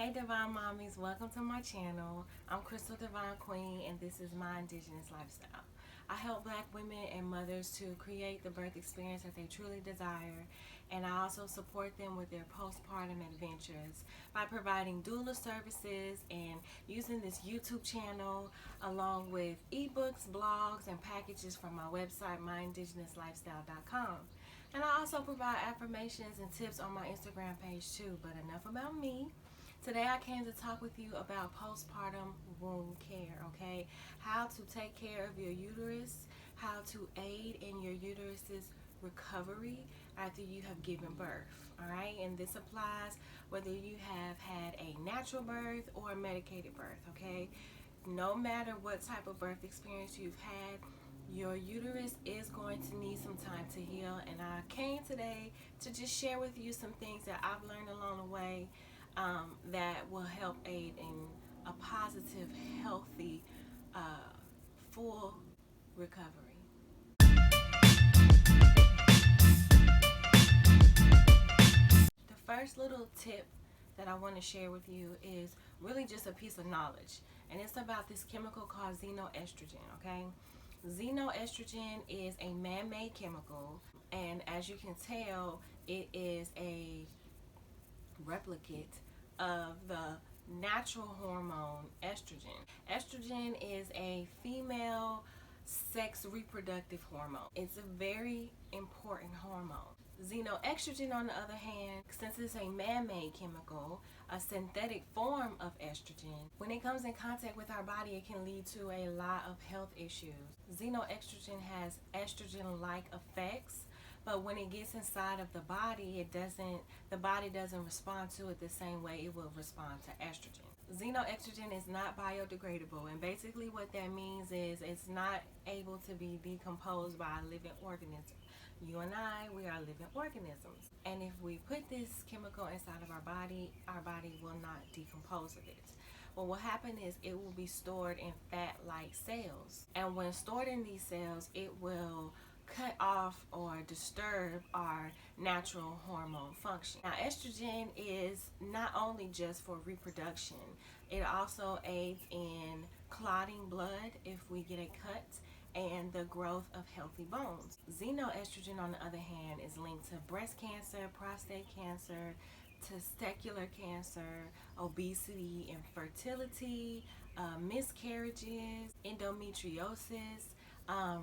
Hey Divine Mommies, welcome to my channel. I'm Crystal Divine Queen and this is my Indigenous lifestyle. I help Black women and mothers to create the birth experience that they truly desire, and I also support them with their postpartum adventures by providing doula services and using this YouTube channel along with ebooks, blogs, and packages from my website myindigenousLifestyle.com. And I also provide affirmations and tips on my Instagram page too, but enough about me. Today I came to talk with you about postpartum womb care, okay? How to take care of your uterus, how to aid in your uterus's recovery after you have given birth, all right? And this applies whether you have had a natural birth or a medicated birth, okay? No matter what type of birth experience you've had, your uterus is going to need some time to heal, and I came today to just share with you some things that I've learned along the way that will help aid in a positive, healthy, full recovery. The first little tip that I want to share with you is really just a piece of knowledge, and it's about this chemical called xenoestrogen, okay? Xenoestrogen is a man-made chemical, and as you can tell, it is a replicate of the natural hormone estrogen. Estrogen is a female sex reproductive hormone. It's a very important hormone. Xenoestrogen, on the other hand, since it's a man-made chemical, a synthetic form of estrogen, when it comes in contact with our body, it can lead to a lot of health issues. Xenoestrogen has estrogen-like effects, but when it gets inside of the body, the body doesn't respond to it the same way it will respond to estrogen. Xenoestrogen is not biodegradable, and basically what that means is it's not able to be decomposed by a living organism. You and I, we are living organisms, and if we put this chemical inside of our body will not decompose of it. What will happen is it will be stored in fat-like cells, and when stored in these cells, it will cut off or disturb our natural hormone function. Now, estrogen is not only just for reproduction, it also aids in clotting blood if we get a cut and the growth of healthy bones. Xenoestrogen, on the other hand, is linked to breast cancer, prostate cancer, testicular cancer, obesity, infertility, miscarriages, endometriosis,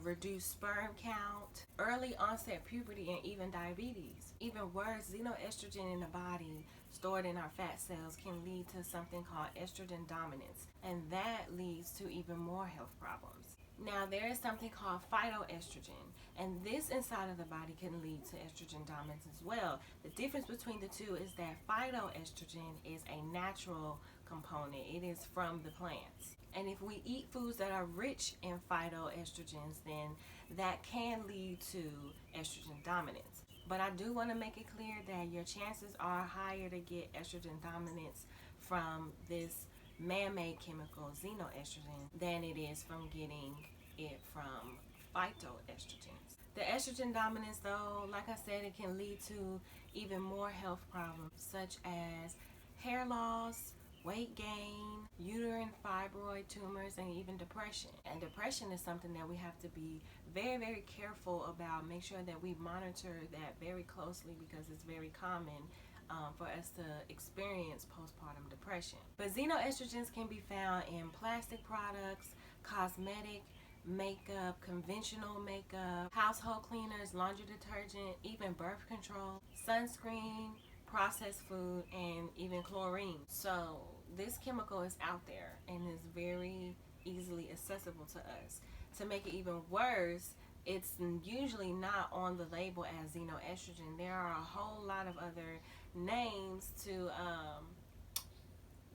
reduced sperm count, early onset puberty, and even diabetes. Even worse, xenoestrogen in the body stored in our fat cells can lead to something called estrogen dominance, and that leads to even more health problems. Now, there is something called phytoestrogen, and this inside of the body can lead to estrogen dominance as well. The difference between the two is that phytoestrogen is a natural component. It is from the plants. And if we eat foods that are rich in phytoestrogens, then that can lead to estrogen dominance. But I do want to make it clear that your chances are higher to get estrogen dominance from this man-made chemical xenoestrogen than it is from getting it from phytoestrogens. The estrogen dominance, though, like I said, it can lead to even more health problems such as hair loss, weight gain, uterine fibroid tumors, and even depression. And depression is something that we have to be very, very careful about. Make sure that we monitor that very closely because it's very common for us to experience postpartum depression. But xenoestrogens can be found in plastic products, cosmetic, makeup, conventional makeup, household cleaners, laundry detergent, even birth control, sunscreen, processed food, and even chlorine. So this chemical is out there and is very easily accessible to us. To make it even worse, it's usually not on the label as xenoestrogen. There are a whole lot of other names to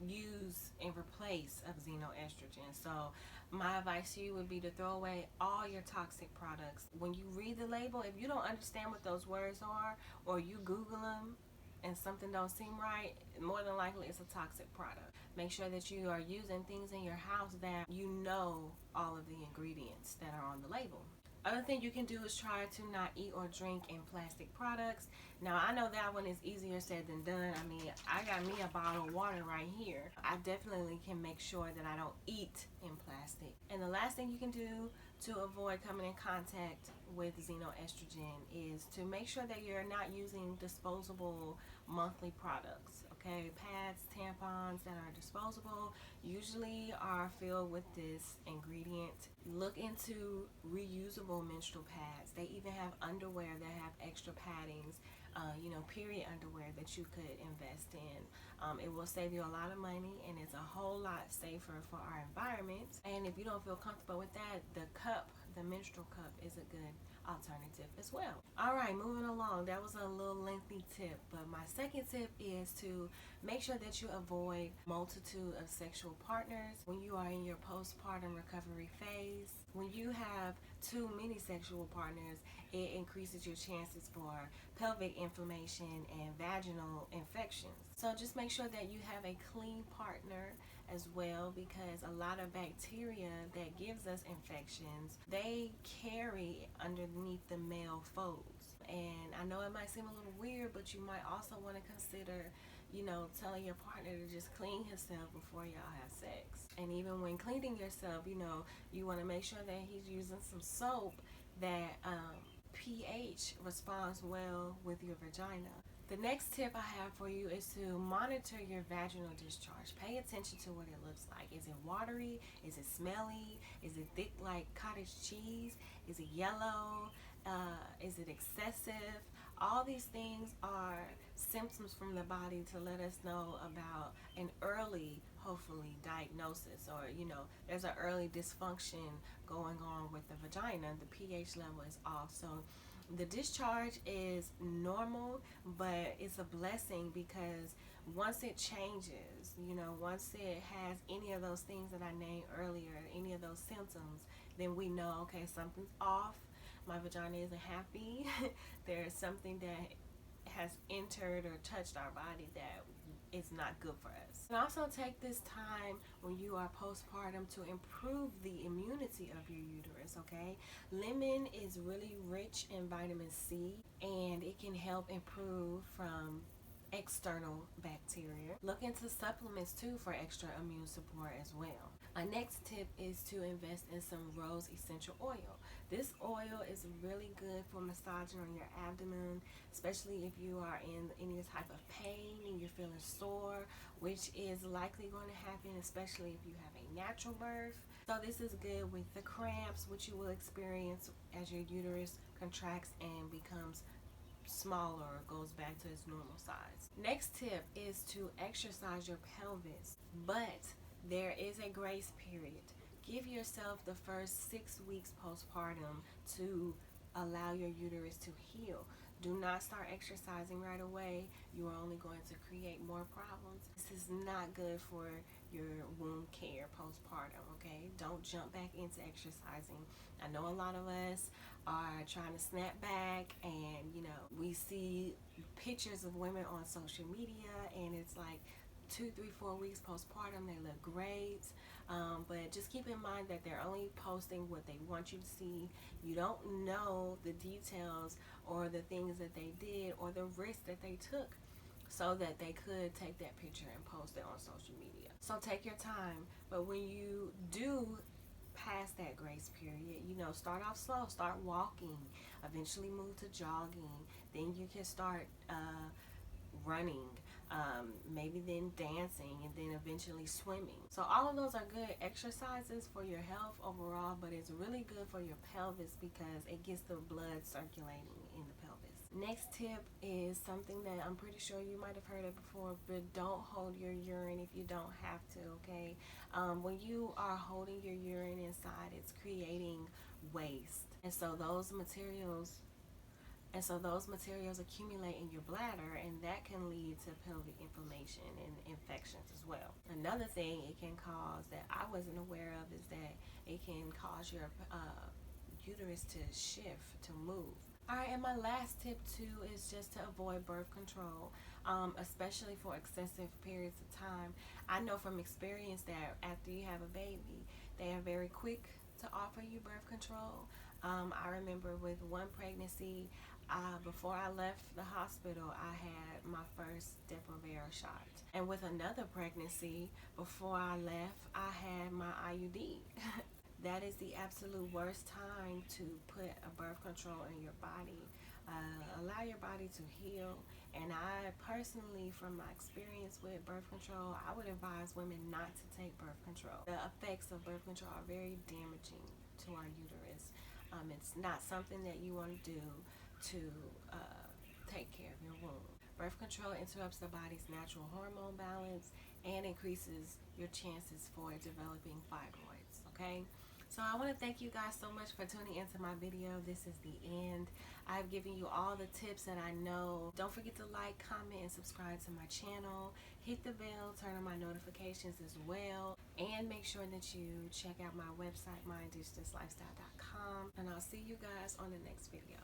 use in replace of xenoestrogen. So my advice to you would be to throw away all your toxic products. When you read the label, if you don't understand what those words are, or you Google them and something don't seem right, more than likely it's a toxic product. Make sure that you are using things in your house that you know all of the ingredients that are on the label. Other thing you can do is try to not eat or drink in plastic products. Now, I know that one is easier said than done. I mean, I got me a bottle of water right here. I definitely can make sure that I don't eat in plastic. And the last thing you can do to avoid coming in contact with xenoestrogen is to make sure that you're not using disposable monthly products. Okay, pads, tampons that are disposable usually are filled with this ingredient. Look into reusable menstrual pads. They even have underwear that have extra paddings, period underwear that you could invest in. It will save you a lot of money, and it's a whole lot safer for our environment. And if you don't feel comfortable with that, the menstrual cup is a good alternative as well. All right, moving along. That was a little lengthy tip, but my second tip is to make sure that you avoid multitude of sexual partners when you are in your postpartum recovery phase. When you have too many sexual partners, it increases your chances for pelvic inflammation and vaginal infections. So just make sure that you have a clean partner as well, because a lot of bacteria that gives us infections, they carry underneath the male folds. And I know it might seem a little weird, but you might also want to consider telling your partner to just clean himself before y'all have sex. And even when cleaning yourself, you want to make sure that he's using some soap that pH responds well with your vagina. The next tip I have for you is to monitor your vaginal discharge. Pay attention to what it looks like. Is it watery? Is it smelly? Is it thick like cottage cheese? Is it yellow? Is it excessive? All these things are symptoms from the body to let us know about an early, hopefully, diagnosis, or there's an early dysfunction going on with the vagina. The pH level is off. So the discharge is normal, but it's a blessing, because once it changes, once it has any of those things that I named earlier, any of those symptoms, then we know, okay, something's off. My vagina isn't happy. There's something that has entered or touched our body that is not good for us. And also take this time when you are postpartum to improve the immunity of your uterus, okay? Lemon is really rich in vitamin C, and it can help improve from external bacteria. Look into supplements too for extra immune support as well. Our next tip is to invest in some rose essential oil. This oil is really good for massaging on your abdomen, especially if you are in any type of pain and you're feeling sore, which is likely going to happen, especially if you have a natural birth. So this is good with the cramps, which you will experience as your uterus contracts and becomes smaller or goes back to its normal size. Next tip is to exercise your pelvis, but there is a grace period. Give yourself the first 6 weeks postpartum to allow your uterus to heal. Do not start exercising right away. You are only going to create more problems. This is not good for your wound care postpartum, okay? Don't jump back into exercising. I know a lot of us are trying to snap back, and we see pictures of women on social media, and it's like 2, 3, 4 weeks postpartum, they look great. But just keep in mind that they're only posting what they want you to see. You don't know the details or the things that they did or the risks that they took so that they could take that picture and post it on social media. So take your time. But when you do pass that grace period, start off slow. Start walking. Eventually move to jogging. Then you can start running, maybe then dancing, and then eventually swimming. So all of those are good exercises for your health overall, but it's really good for your pelvis because it gets the blood circulating in the pelvis. Next tip is something that I'm pretty sure you might have heard of before, but don't hold your urine if you don't have to, okay? When you are holding your urine inside, it's creating waste. And so those materials accumulate in your bladder, and that can lead to pelvic inflammation and infections as well. Another thing it can cause that I wasn't aware of is that it can cause your uterus to shift, to move. All right, and my last tip too is just to avoid birth control, especially for excessive periods of time. I know from experience that after you have a baby, they are very quick to offer you birth control. I remember with one pregnancy, before I left the hospital, I had my first Depo-Provera shot. And with another pregnancy, before I left, I had my IUD. That is the absolute worst time to put a birth control in your body. Allow your body to heal. And I personally, from my experience with birth control, I would advise women not to take birth control. The effects of birth control are very damaging to our uterus. It's not something that you want to do to take care of your womb. Birth control interrupts the body's natural hormone balance and increases your chances for developing fibroids, okay? So I want to thank you guys so much for tuning into my video. This is the end. I've given you all the tips that I know. Don't forget to like, comment, and subscribe to my channel. Hit the bell, turn on my notifications as well. And make sure that you check out my website, mindishlifestyle.com. And I'll see you guys on the next video.